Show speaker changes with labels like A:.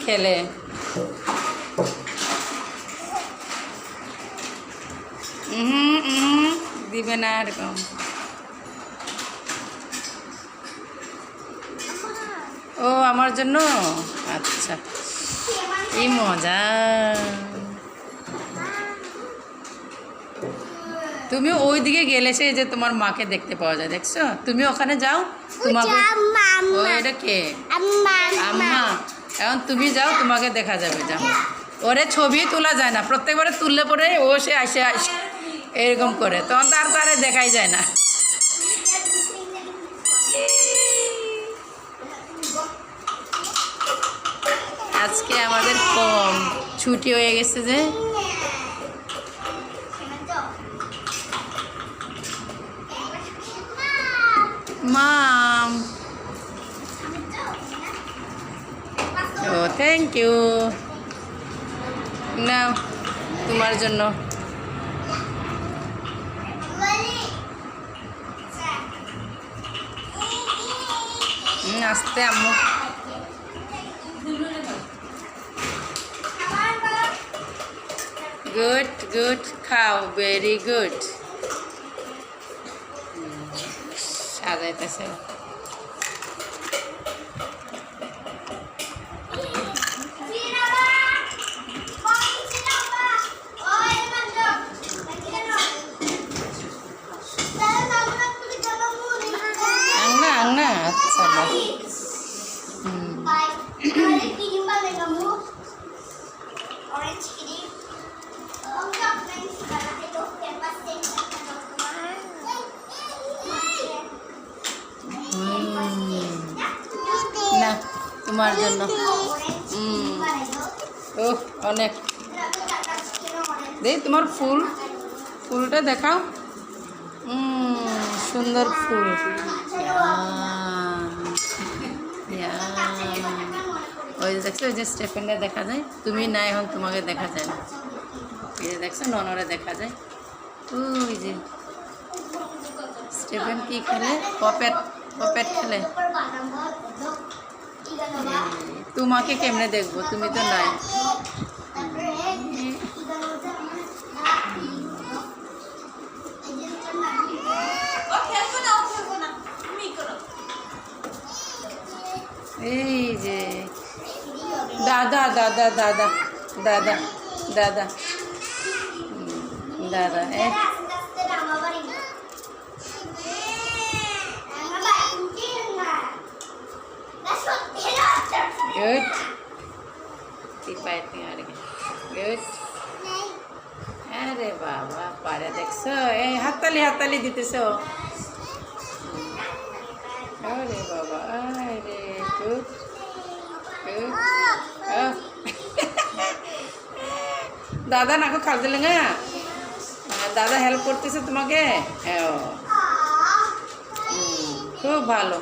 A: খেলে। দিবে না এরকম। ও আমার জন্য, আচ্ছা এই মজা। তুমি ওই দিকে গেলে সে যে তোমার মাকে দেখতে পাওয়া যায়, দেখছো? তুমি ওখানে যাও, তোমাকে এটা কে? আম্মা। এখন তুমি যাও, তোমাকে দেখা যাবে। যাও, ওরে ছবি তোলা যায় না, প্রত্যেকবারে তুললে পরে ও সে আসে এরকম করে, তখন তারে দেখাই যায় না। আজকে আমাদের কম ছুটি হয়ে গেছে যে। মাম, ও থ্যাংক ইউ। না তোমার জন্য। আস্তে আম্মু। গুড গুড, খাও, ভেরি গুড। সাজাইতেছে। আংনা, আচ্ছা। না তোমার জন্য। ও অনেক দেই, তোমার ফুলটা দেখাও। সুন্দর ফুল। ওই যে দেখছো, ওই যে স্টেফেনটা দেখা যায়, তুমি না এখন তোমাকে দেখা যায় না। এই যে দেখছো ননরে দেখা যায়। ওই যে স্টেফেন কি খেলে? পপেট খেলে। তোমাকে কেমনে দেখবো, তুমি তো নাই। এই যে দাদা দাদা দাদা দাদা দাদা দাদা গুড। গুড। আরে বাবা পারে, দেখছো? এই হাততালি দিতেছো। আরে বাবা, আরে গুড গুড। দাদা নাকো খাল দিলে না, দাদা হেল্প করতেছে তোমাকে। খুব ভালো।